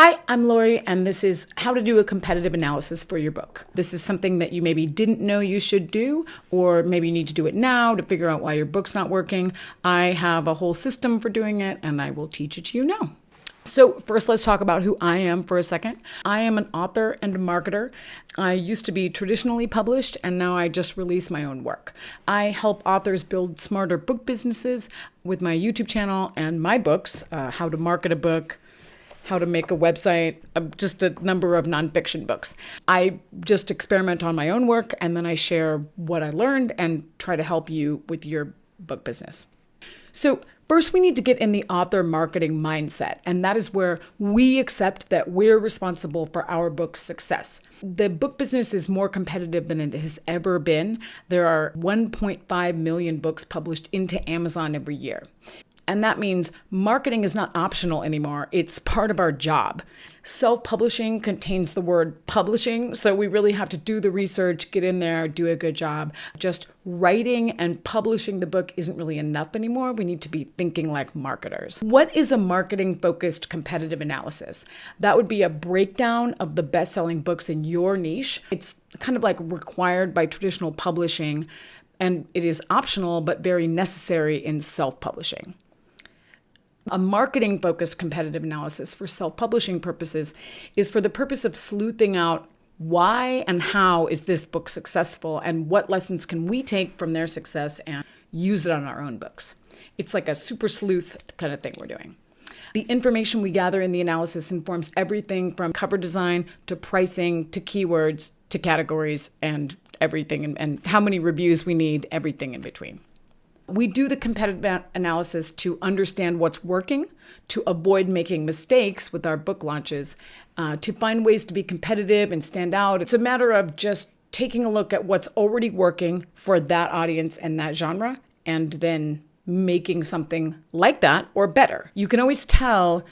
Hi, I'm Lori, and this is how to do a competitive analysis for your book. This is something that you maybe didn't know you should do, or maybe you need to do it now to figure out why your book's not working. I have a whole system for doing it, and I will teach it to you now. So first, let's talk about who I am for a second. I am an author and a marketer. I used to be traditionally published, and now I just release my own work. I help authors build smarter book businesses with my YouTube channel and my books, how to market a book, how to make a website, just a number of nonfiction books. I just experiment on my own work, and then I share what I learned and try to help you with your book business. So first, we need to get in the author marketing mindset, and that is where we accept that we're responsible for our book's success. The book business is more competitive than it has ever been. There are 1.5 million books published into Amazon every year. And that means marketing is not optional anymore. It's part of our job. Self-publishing contains the word publishing, so we really have to do the research, get in there, do a good job. Just writing and publishing the book isn't really enough anymore. We need to be thinking like marketers. What is a marketing-focused competitive analysis? That would be a breakdown of the best-selling books in your niche. It's kind of like required by traditional publishing, and it is optional but very necessary in self-publishing. A marketing-focused competitive analysis for self-publishing purposes is for the purpose of sleuthing out why and how is this book successful and what lessons can we take from their success and use it on our own books. It's like a super sleuth kind of thing we're doing. The information we gather in the analysis informs everything from cover design to pricing to keywords to categories and everything and how many reviews we need, everything in between. We do the competitive analysis to understand what's working, to avoid making mistakes with our book launches, to find ways to be competitive and stand out. It's a matter of just taking a look at what's already working for that audience and that genre, and then making something like that or better. You can always tell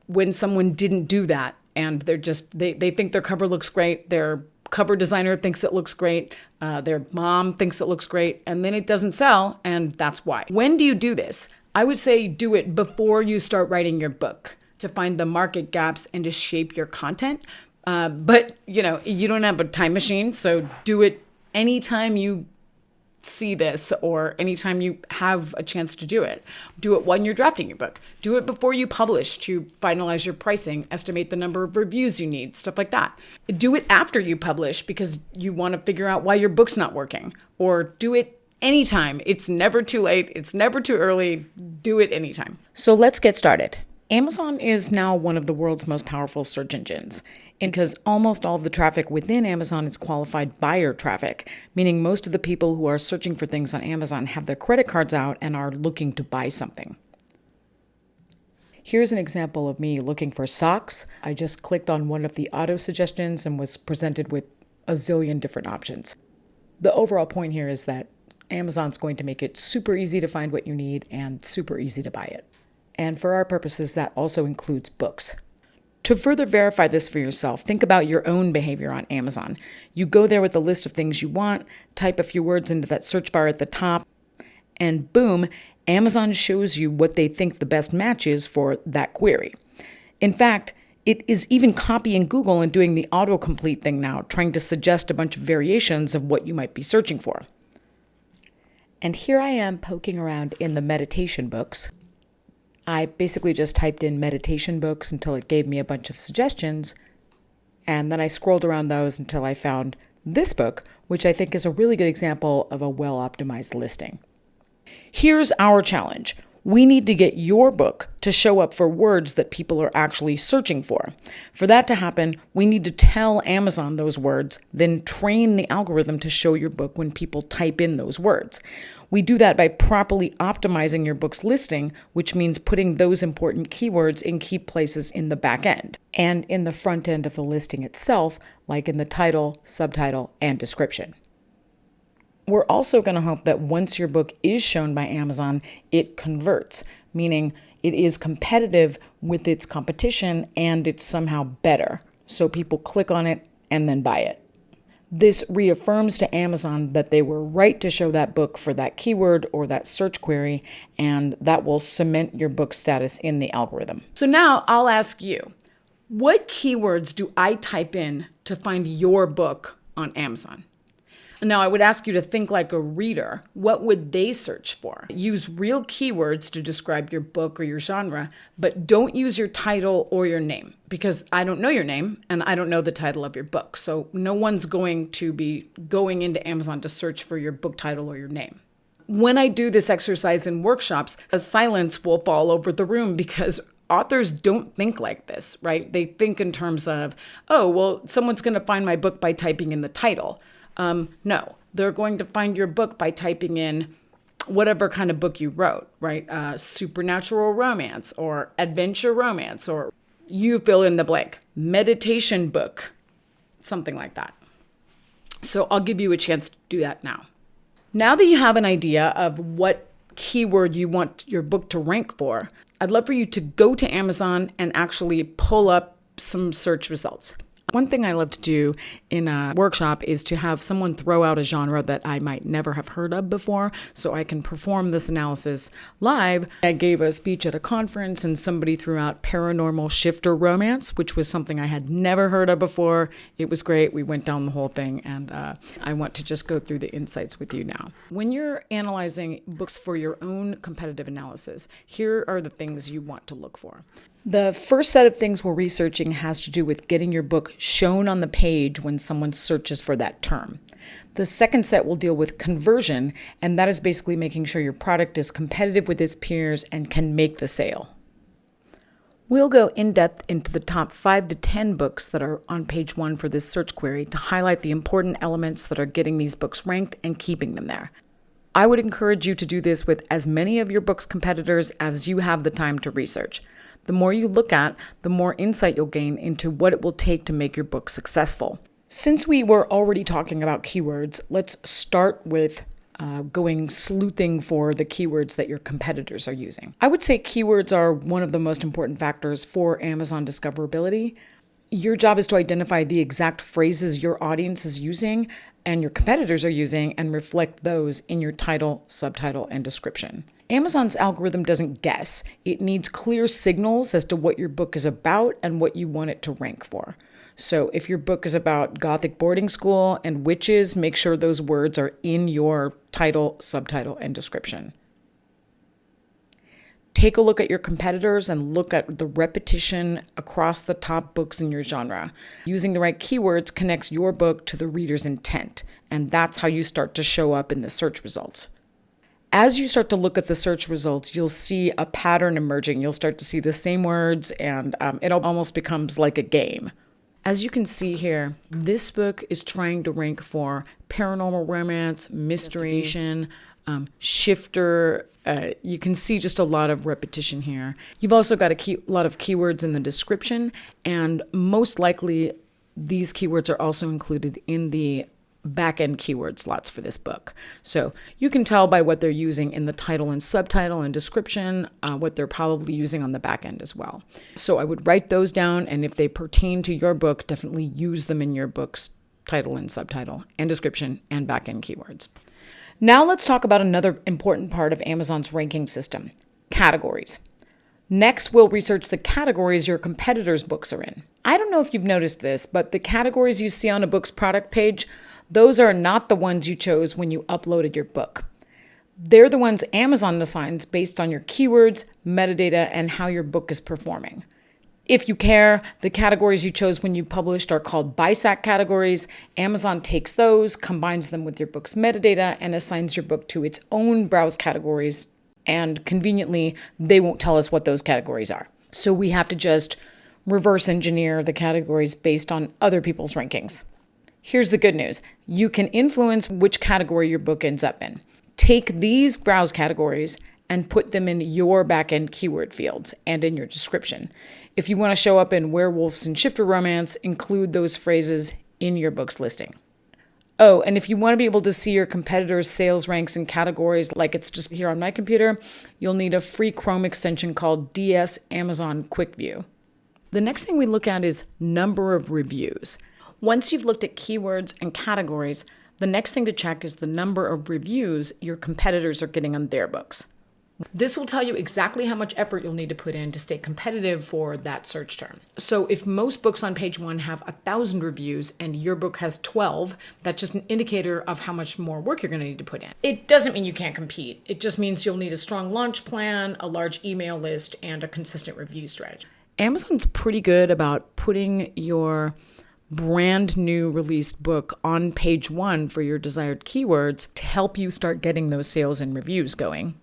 when someone didn't do that and they think their cover looks great, their cover designer thinks it looks great, their mom thinks it looks great, and then it doesn't sell, and that's why. When do you do this? I would say do it before you start writing your book to find the market gaps and to shape your content. But you don't have a time machine, so do it anytime you see this or anytime you have a chance to do it. Do it when you're drafting your book. Do it before you publish to finalize your pricing, estimate the number of reviews you need, stuff like that. Do it after you publish because you want to figure out why your book's not working, or do it anytime. It's never too late. It's never too early. Do it anytime. So let's get started. Amazon is now one of the world's most powerful search engines, and because almost all of the traffic within Amazon is qualified buyer traffic, meaning most of the people who are searching for things on Amazon have their credit cards out and are looking to buy something. Here's an example of me looking for socks. I just clicked on one of the auto suggestions and was presented with a zillion different options. The overall point here is that Amazon's going to make it super easy to find what you need and super easy to buy it. And for our purposes, that also includes books. To further verify this for yourself, think about your own behavior on Amazon. You go there with a list of things you want, type a few words into that search bar at the top, and boom, Amazon shows you what they think the best match is for that query. In fact, it is even copying Google and doing the autocomplete thing now, trying to suggest a bunch of variations of what you might be searching for. And here I am poking around in the meditation books. I basically just typed in meditation books until it gave me a bunch of suggestions, and then I scrolled around those until I found this book, which I think is a really good example of a well-optimized listing. Here's our challenge. We need to get your book to show up for words that people are actually searching for. For that to happen, we need to tell Amazon those words, then train the algorithm to show your book when people type in those words. We do that by properly optimizing your book's listing, which means putting those important keywords in key places in the back end and in the front end of the listing itself, like in the title, subtitle, and description. We're also going to hope that once your book is shown by Amazon, it converts, meaning it is competitive with its competition and it's somehow better. So people click on it and then buy it. This reaffirms to Amazon that they were right to show that book for that keyword or that search query, and that will cement your book status in the algorithm. So now I'll ask you, What keywords do I type in to find your book on Amazon? Now, I would ask you to think like a reader. What would they search for? Use real keywords to describe your book or your genre, but don't use your title or your name, because I don't know your name and I don't know the title of your book. So no one's going to be going into Amazon to search for your book title or your name. When I do this exercise in workshops, a silence will fall over the room because authors don't think like this, right? They think in terms of, oh, well, someone's going to find my book by typing in the title. No, they're going to find your book by typing in whatever kind of book you wrote, right? Supernatural romance or adventure romance, or you fill in the blank, meditation book, something like that. So I'll give you a chance to do that now. Now that you have an idea of what keyword you want your book to rank for, I'd love for you to go to Amazon and actually pull up some search results. One thing I love to do in a workshop is to have someone throw out a genre that I might never have heard of before, so I can perform this analysis live. I gave a speech at a conference and somebody threw out paranormal shifter romance, which was something I had never heard of before. It was great. We went down the whole thing, and I want to just go through the insights with you now. When you're analyzing books for your own competitive analysis, here are the things you want to look for. The first set of things we're researching has to do with getting your book shown on the page when someone searches for that term. The second set will deal with conversion, and that is basically making sure your product is competitive with its peers and can make the sale. We'll go in depth into the top 5 to 10 books that are on page 1 for this search query to highlight the important elements that are getting these books ranked and keeping them there. I would encourage you to do this with as many of your book's competitors as you have the time to research. The more you look at, the more insight you'll gain into what it will take to make your book successful. Since we were already talking about keywords, let's start with going sleuthing for the keywords that your competitors are using. I would say keywords are one of the most important factors for Amazon discoverability. Your job is to identify the exact phrases your audience is using and your competitors are using and reflect those in your title, subtitle, and description. Amazon's algorithm doesn't guess. It needs clear signals as to what your book is about and what you want it to rank for. So if your book is about Gothic boarding school and witches, make sure those words are in your title, subtitle, and description. Take a look at your competitors and look at the repetition across the top books in your genre. Using the right keywords connects your book to the reader's intent, and that's how you start to show up in the search results. As you start to look at the search results, you'll see a pattern emerging. You'll start to see the same words, and it almost becomes like a game. As you can see here, this book is trying to rank for paranormal romance, mystery, shifter. You can see just a lot of repetition here. You've also got a lot of keywords in the description, and most likely these keywords are also included in the back-end keyword slots for this book. So you can tell by what they're using in the title and subtitle and description, what they're probably using on the back end as well. So I would write those down, and if they pertain to your book, definitely use them in your book's title and subtitle and description and back-end keywords. Now let's talk about another important part of Amazon's ranking system, categories. Next, we'll research the categories your competitors' books are in. I don't know if you've noticed this, but the categories you see on a book's product page, those are not the ones you chose when you uploaded your book. They're the ones Amazon assigns based on your keywords, metadata, and how your book is performing. If you care, the categories you chose when you published are called BISAC categories. Amazon takes those, combines them with your book's metadata, and assigns your book to its own browse categories. And conveniently, they won't tell us what those categories are. So we have to just reverse engineer the categories based on other people's rankings. Here's the good news. You can influence which category your book ends up in. Take these browse categories and put them in your back-end keyword fields and in your description. If you want to show up in werewolves and shifter romance, include those phrases in your book's listing. Oh, and if you want to be able to see your competitors' sales ranks and categories like it's just here on my computer, you'll need a free Chrome extension called DS Amazon Quick View. The next thing we look at is number of reviews. Once you've looked at keywords and categories, the next thing to check is the number of reviews your competitors are getting on their books. This will tell you exactly how much effort you'll need to put in to stay competitive for that search term. So if most books on page 1 have 1,000 reviews and your book has 12, that's just an indicator of how much more work you're going to need to put in. It doesn't mean you can't compete. It just means you'll need a strong launch plan, a large email list, and a consistent review strategy. Amazon's pretty good about putting your brand new released book on page 1 for your desired keywords to help you start getting those sales and reviews going.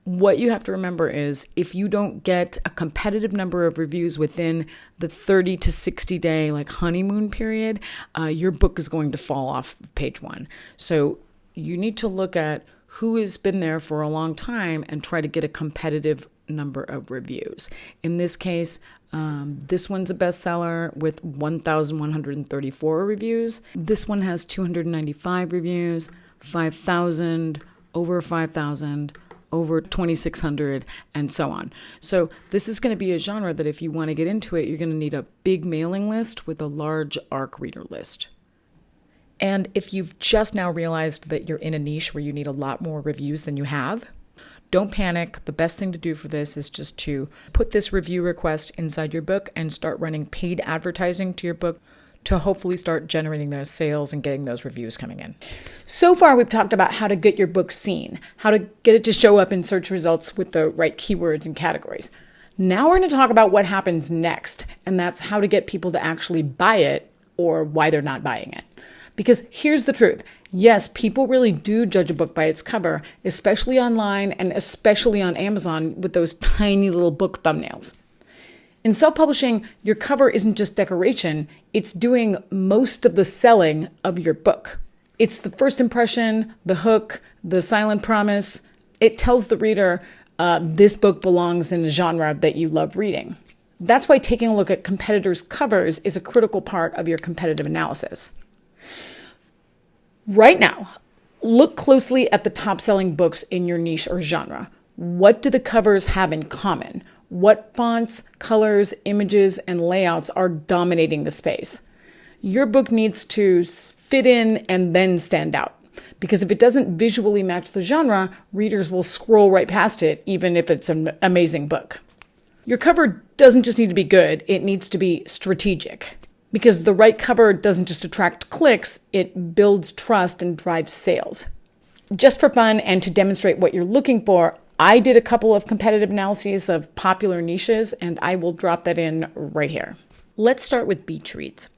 What you have to remember is if you don't get a competitive number of reviews within the 30 to 60 day honeymoon period, your book is going to fall off page 1. So you need to look at who has been there for a long time and try to get a competitive number of reviews. In this case, this one's a bestseller with 1,134 reviews. This one has 295 reviews, 5,000, over 5,000, over 2,600, and so on. So this is going to be a genre that if you want to get into it, you're going to need a big mailing list with a large ARC reader list. And if you've just now realized that you're in a niche where you need a lot more reviews than you have, don't panic. The best thing to do for this is just to put this review request inside your book and start running paid advertising to your book to hopefully start generating those sales and getting those reviews coming in. So far, we've talked about how to get your book seen, how to get it to show up in search results with the right keywords and categories. Now we're going to talk about what happens next, and that's how to get people to actually buy it or why they're not buying it. Because here's the truth. Yes, people really do judge a book by its cover, especially online and especially on Amazon with those tiny little book thumbnails. In self-publishing, your cover isn't just decoration, it's doing most of the selling of your book. It's the first impression, the hook, the silent promise. It tells the reader this book belongs in a genre that you love reading. That's why taking a look at competitors' covers is a critical part of your competitive analysis. Right now, look closely at the top-selling books in your niche or genre. What do the covers have in common? What fonts, colors, images, and layouts are dominating the space? Your book needs to fit in and then stand out. Because if it doesn't visually match the genre, readers will scroll right past it, even if it's an amazing book. Your cover doesn't just need to be good, it needs to be strategic. Because the right cover doesn't just attract clicks, it builds trust and drives sales. Just for fun and to demonstrate what you're looking for, I did a couple of competitive analyses of popular niches, and I will drop that in right here. Let's start with beach reads.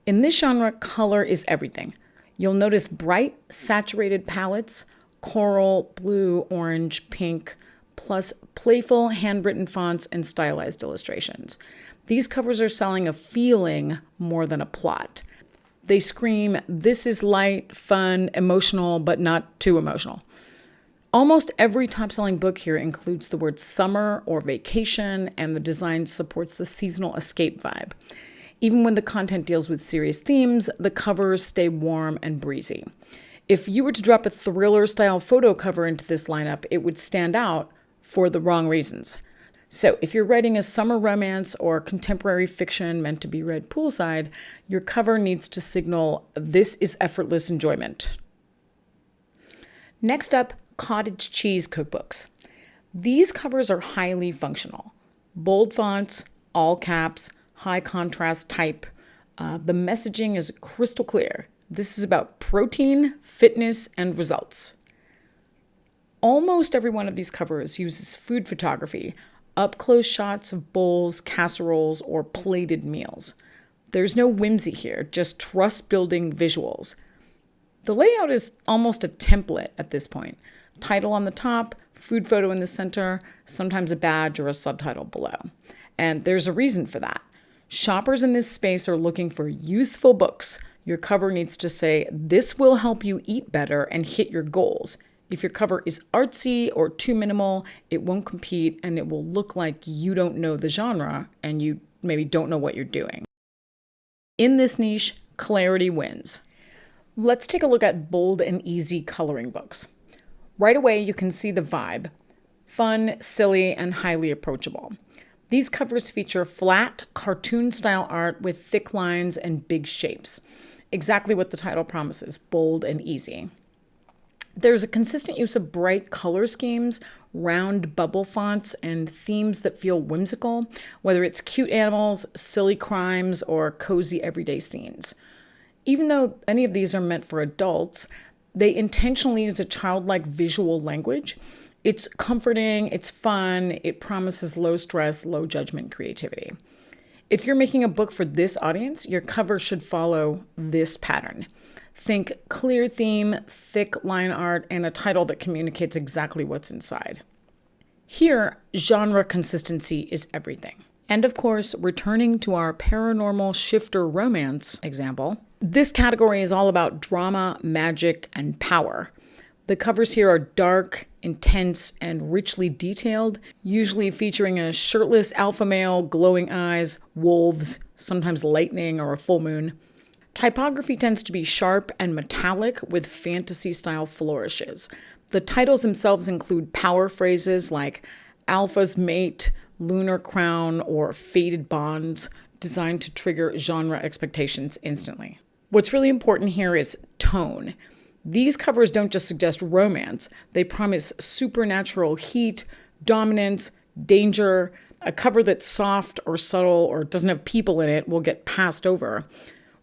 In this genre, color is everything. You'll notice bright, saturated palettes, coral, blue, orange, pink, plus playful handwritten fonts and stylized illustrations. These covers are selling a feeling more than a plot. They scream, this is light, fun, emotional, but not too emotional. Almost every top-selling book here includes the word summer or vacation, and the design supports the seasonal escape vibe. Even when the content deals with serious themes, the covers stay warm and breezy. If you were to drop a thriller-style photo cover into this lineup, it would stand out for the wrong reasons. So if you're writing a summer romance or contemporary fiction meant to be read poolside, your cover needs to signal, this is effortless enjoyment. Next up, cottage cheese cookbooks. These covers are highly functional. Bold fonts, all caps, high contrast type. The messaging is crystal clear. This is about protein, fitness, and results. Almost every one of these covers uses food photography, up-close shots of bowls, casseroles, or plated meals. There's no whimsy here, just trust-building visuals. The layout is almost a template at this point. Title on the top, food photo in the center, sometimes a badge or a subtitle below. And there's a reason for that. Shoppers in this space are looking for useful books. Your cover needs to say, this will help you eat better and hit your goals. If your cover is artsy or too minimal, it won't compete and it will look like you don't know the genre and you maybe don't know what you're doing. In this niche, clarity wins. Let's take a look at bold and easy coloring books. Right away, you can see the vibe. Fun, silly, and highly approachable. These covers feature flat, cartoon-style art with thick lines and big shapes. Exactly what the title promises, bold and easy. There's a consistent use of bright color schemes, round bubble fonts, and themes that feel whimsical, whether it's cute animals, silly crimes, or cozy everyday scenes. Even though any of these are meant for adults, they intentionally use a childlike visual language. It's comforting, it's fun, it promises low stress, low judgment creativity. If you're making a book for this audience, your cover should follow this pattern. Think clear theme, thick line art, and a title that communicates exactly what's inside. Here, genre consistency is everything. And of course, returning to our paranormal shifter romance example, this category is all about drama, magic, and power. The covers here are dark, intense, and richly detailed, usually featuring a shirtless alpha male, glowing eyes, wolves, sometimes lightning or a full moon. Typography tends to be sharp and metallic with fantasy-style flourishes. The titles themselves include power phrases like Alpha's Mate, Lunar Crown, or Fated Bonds, designed to trigger genre expectations instantly. What's really important here is tone. These covers don't just suggest romance, they promise supernatural heat, dominance, danger. A cover that's soft or subtle or doesn't have people in it will get passed over.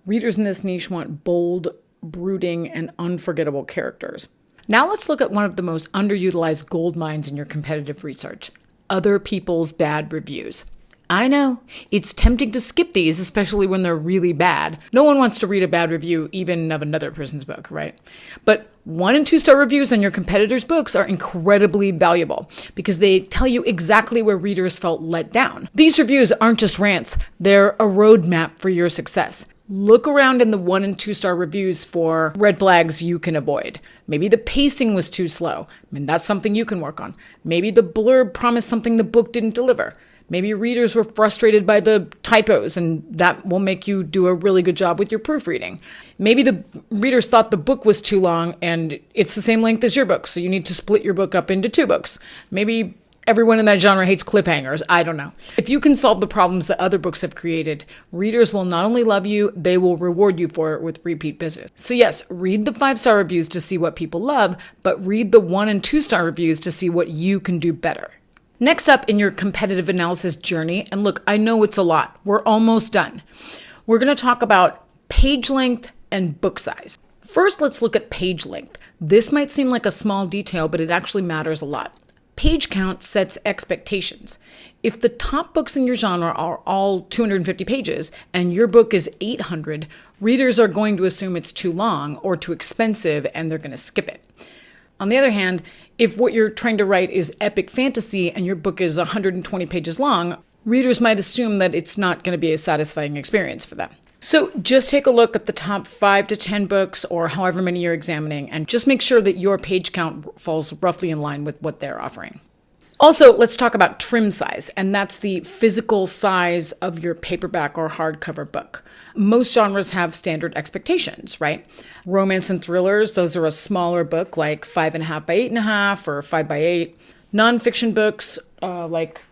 Readers in this niche want bold, brooding, and unforgettable characters. Now let's look at one of the most underutilized gold mines in your competitive research: other people's bad reviews. I know, it's tempting to skip these, especially when they're really bad. No one wants to read a bad review, even of another person's book, right? But 1- and 2-star reviews on your competitors' books are incredibly valuable because they tell you exactly where readers felt let down. These reviews aren't just rants, they're a roadmap for your success. Look around in the 1- and 2-star reviews for red flags you can avoid. Maybe the pacing was too slow. That's something you can work on. Maybe the blurb promised something the book didn't deliver. Maybe readers were frustrated by the typos, and that will make you do a really good job with your proofreading. Maybe the readers thought the book was too long, and it's the same length as your book, so you need to split your book up into 2 books. Maybe everyone in that genre hates cliffhangers. I don't know. If you can solve the problems that other books have created, readers will not only love you, they will reward you for it with repeat business. So yes, read the 5-star reviews to see what people love, but read the 1- and 2-star reviews to see what you can do better. Next up in your competitive analysis journey, and look, I know it's a lot. We're almost done. We're going to talk about page length and book size. First, let's look at page length. This might seem like a small detail, but it actually matters a lot. Page count sets expectations. If the top books in your genre are all 250 pages and your book is 800, readers are going to assume it's too long or too expensive and they're going to skip it. On the other hand, if what you're trying to write is epic fantasy and your book is 120 pages long, readers might assume that it's not going to be a satisfying experience for them. So just take a look at the top 5 to 10 books or however many you're examining and just make sure that your page count falls roughly in line with what they're offering. Also, let's talk about trim size, and that's the physical size of your paperback or hardcover book. Most genres have standard expectations, right? Romance and thrillers, those are a smaller book like 5.5 by 8.5 or 5 by 8. Nonfiction books, like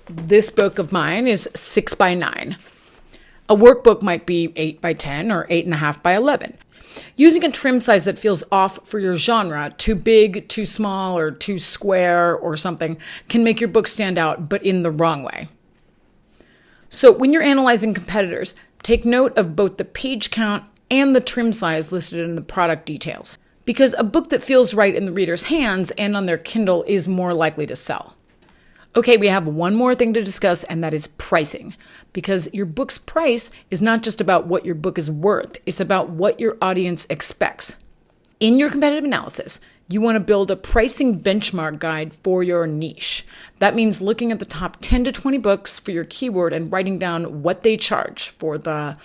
this book of mine, is 6 by 9. A workbook might be 8 by 10 or 8.5 by 11. Using a trim size that feels off for your genre, too big, too small, or too square or something, can make your book stand out, but in the wrong way. So when you're analyzing competitors, take note of both the page count and the trim size listed in the product details, because a book that feels right in the reader's hands and on their Kindle is more likely to sell. Okay, we have one more thing to discuss, and that is pricing. Because your book's price is not just about what your book is worth, it's about what your audience expects. In your competitive analysis, you want to build a pricing benchmark guide for your niche. That means looking at the top 10 to 20 books for your keyword and writing down what they charge for the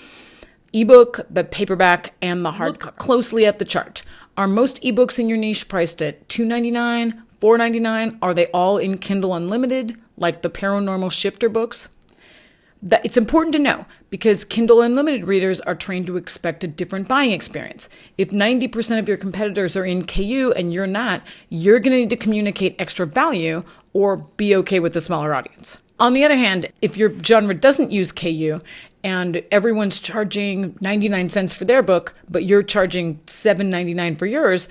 ebook, the paperback, and the hardcover. Look closely at the chart. Are most ebooks in your niche priced at $2.99? $4.99? Are they all in Kindle Unlimited, like the Paranormal Shifter books? It's important to know because Kindle Unlimited readers are trained to expect a different buying experience. If 90% of your competitors are in KU and you're not, you're going to need to communicate extra value or be okay with a smaller audience. On the other hand, if your genre doesn't use KU and everyone's charging 99 cents for their book, but you're charging $7.99 for yours,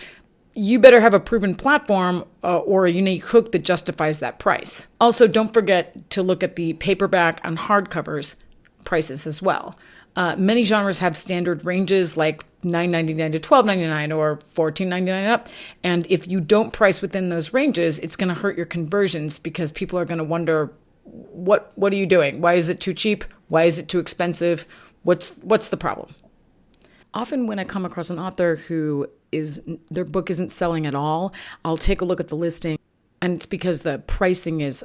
you better have a proven platform or a unique hook that justifies that price. Also, don't forget to look at the paperback and hardcovers prices as well. Many genres have standard ranges like $9.99 to $12.99 or $14.99 up. And if you don't price within those ranges, it's going to hurt your conversions because people are going to wonder, what are you doing? Why is it too cheap? Why is it too expensive? What's the problem? Often when I come across an author who their book isn't selling at all, I'll take a look at the listing. And it's because the pricing is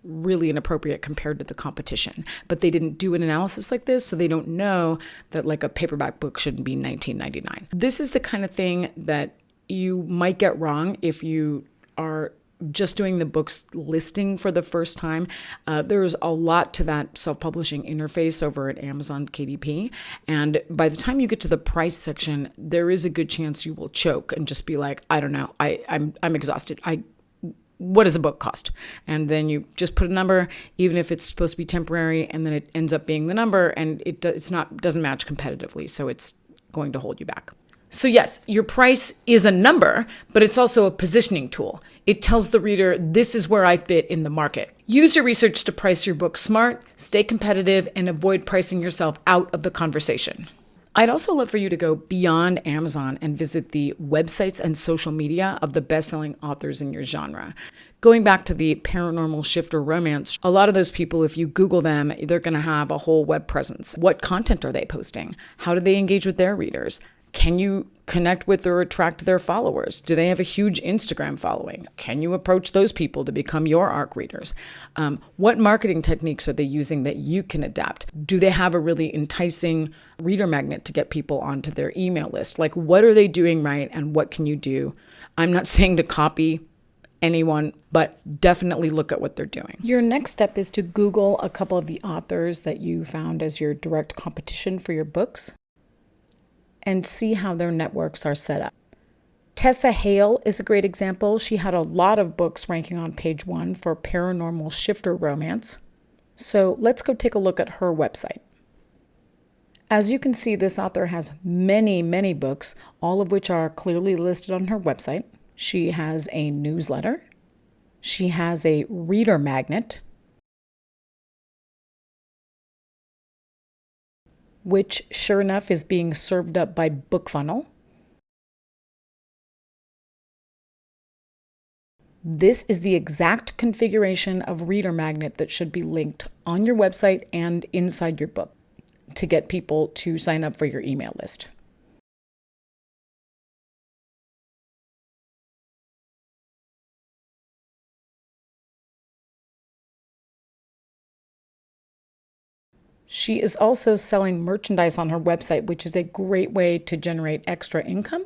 really inappropriate compared to the competition. But they didn't do an analysis like this, so they don't know that like a paperback book shouldn't be $19.99. This is the kind of thing that you might get wrong if you are just doing the book's listing for the first time. There's a lot to that self-publishing interface over at Amazon KDP. And by the time you get to the price section, there is a good chance you will choke and just be like, I don't know, I'm exhausted. What does a book cost? And then you just put a number, even if it's supposed to be temporary, and then it ends up being the number, and doesn't match competitively, so it's going to hold you back. So yes, your price is a number, but it's also a positioning tool. It tells the reader, this is where I fit in the market. Use your research to price your book smart, stay competitive, and avoid pricing yourself out of the conversation. I'd also love for you to go beyond Amazon and visit the websites and social media of the best-selling authors in your genre. Going back to the paranormal shifter romance, a lot of those people, if you Google them, they're going to have a whole web presence. What content are they posting? How do they engage with their readers? Can you connect with or attract their followers? Do they have a huge Instagram following? Can you approach those people to become your ARC readers? What marketing techniques are they using that you can adapt? Do they have a really enticing reader magnet to get people onto their email list? Like, what are they doing right and what can you do? I'm not saying to copy anyone, but definitely look at what they're doing. Your next step is to Google a couple of the authors that you found as your direct competition for your books and see how their networks are set up. Tessa Hale is a great example. She had a lot of books ranking on page 1 for paranormal shifter romance. So let's go take a look at her website. As you can see, this author has many, many books, all of which are clearly listed on her website. She has a newsletter. She has a reader magnet, which sure enough is being served up by BookFunnel. This is the exact configuration of reader magnet that should be linked on your website and inside your book to get people to sign up for your email list. She is also selling merchandise on her website, which is a great way to generate extra income.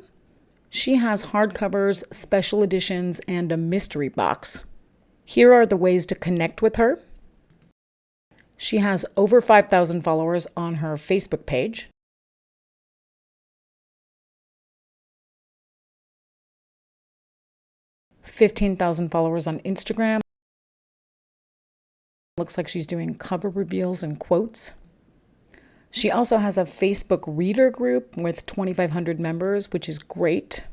She has hardcovers, special editions, and a mystery box. Here are the ways to connect with her. She has over 5,000 followers on her Facebook page. $15,000 followers on Instagram. Looks like she's doing cover reveals and quotes. She also has a Facebook reader group with 2,500 members, which is great.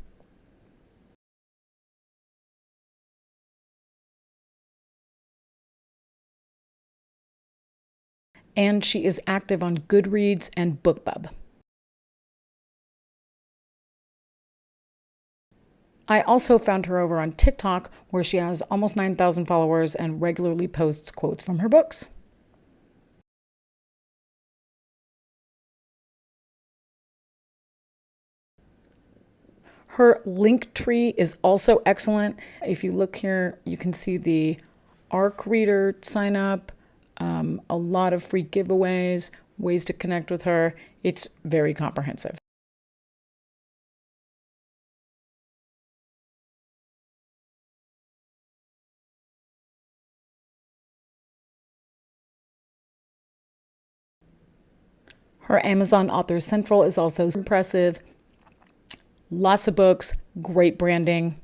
And she is active on Goodreads and BookBub. I also found her over on TikTok, where she has almost 9,000 followers and regularly posts quotes from her books. Her link tree is also excellent. If you look here, you can see the ARC reader sign up, a lot of free giveaways, ways to connect with her. It's very comprehensive. Her Amazon Author Central is also impressive. Lots of books, great branding.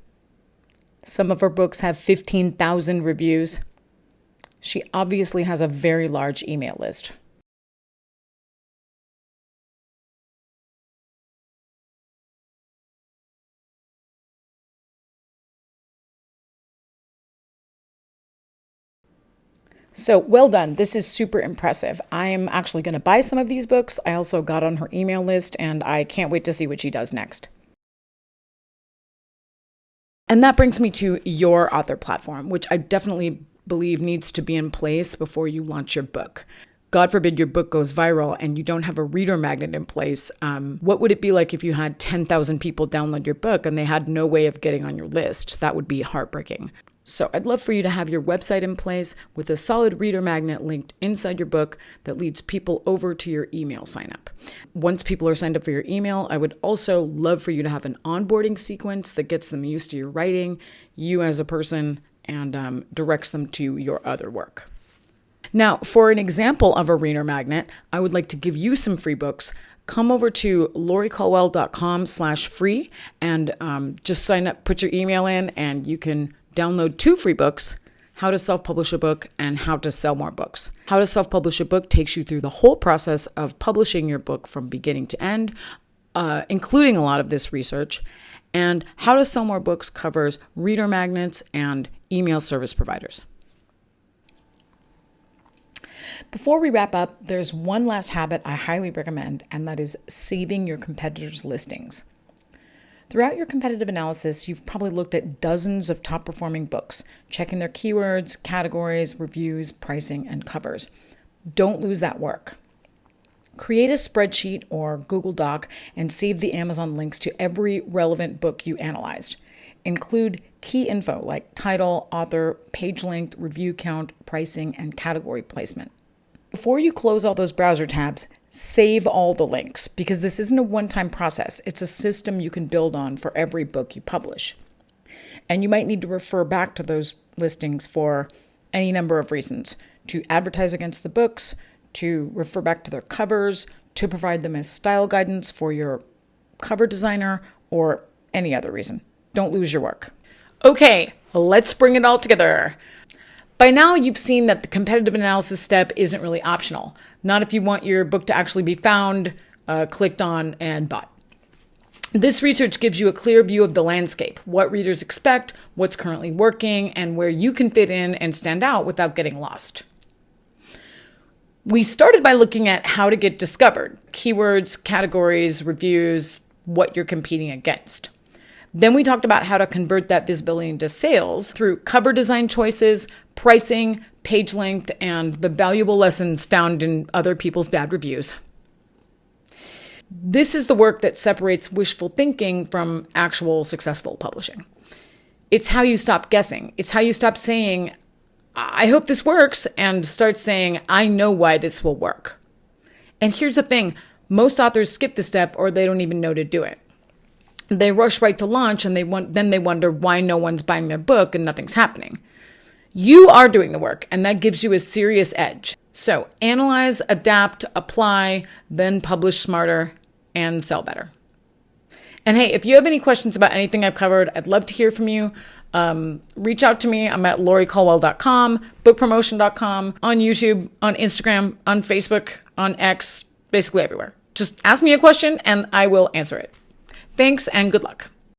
Some of her books have 15,000 reviews. She obviously has a very large email list. So well done. This is super impressive. I am actually going to buy some of these books. I also got on her email list and I can't wait to see what she does next. And that brings me to your author platform, which I definitely believe needs to be in place before you launch your book. God forbid your book goes viral and you don't have a reader magnet in place. What would it be like if you had 10,000 people download your book and they had no way of getting on your list? That would be heartbreaking. So I'd love for you to have your website in place with a solid reader magnet linked inside your book that leads people over to your email sign up. Once people are signed up for your email, I would also love for you to have an onboarding sequence that gets them used to your writing, you as a person, and directs them to your other work. Now, for an example of a reader magnet, I would like to give you some free books. Come over to loricolwell.com/free and just sign up, put your email in, and you can download 2 free books, How to Self-Publish a Book and How to Sell More Books. How to Self-Publish a Book takes you through the whole process of publishing your book from beginning to end, including a lot of this research. And How to Sell More Books covers reader magnets and email service providers. Before we wrap up, there's one last habit I highly recommend, and that is saving your competitors' listings. Throughout your competitive analysis, you've probably looked at dozens of top-performing books, checking their keywords, categories, reviews, pricing, and covers. Don't lose that work. Create a spreadsheet or Google Doc and save the Amazon links to every relevant book you analyzed. Include key info like title, author, page length, review count, pricing, and category placement. Before you close all those browser tabs, save all the links because this isn't a one-time process. It's a system you can build on for every book you publish. And you might need to refer back to those listings for any number of reasons: to advertise against the books, to refer back to their covers, to provide them as style guidance for your cover designer, or any other reason. Don't lose your work. Okay, let's bring it all together. By now, you've seen that the competitive analysis step isn't really optional. Not if you want your book to actually be found, clicked on, and bought. This research gives you a clear view of the landscape, what readers expect, what's currently working, and where you can fit in and stand out without getting lost. We started by looking at how to get discovered, keywords, categories, reviews, what you're competing against. Then we talked about how to convert that visibility into sales through cover design choices, pricing, page length, and the valuable lessons found in other people's bad reviews. This is the work that separates wishful thinking from actual successful publishing. It's how you stop guessing. It's how you stop saying, I hope this works, and start saying, I know why this will work. And here's the thing, most authors skip the step or they don't even know to do it. They rush right to launch and then they wonder why no one's buying their book and nothing's happening. You are doing the work, and that gives you a serious edge. So analyze, adapt, apply, then publish smarter and sell better. And hey, if you have any questions about anything I've covered, I'd love to hear from you. Reach out to me. I'm at loricolwell.com, bookpromotion.com, on YouTube, on Instagram, on Facebook, on X, basically everywhere. Just ask me a question and I will answer it. Thanks and good luck.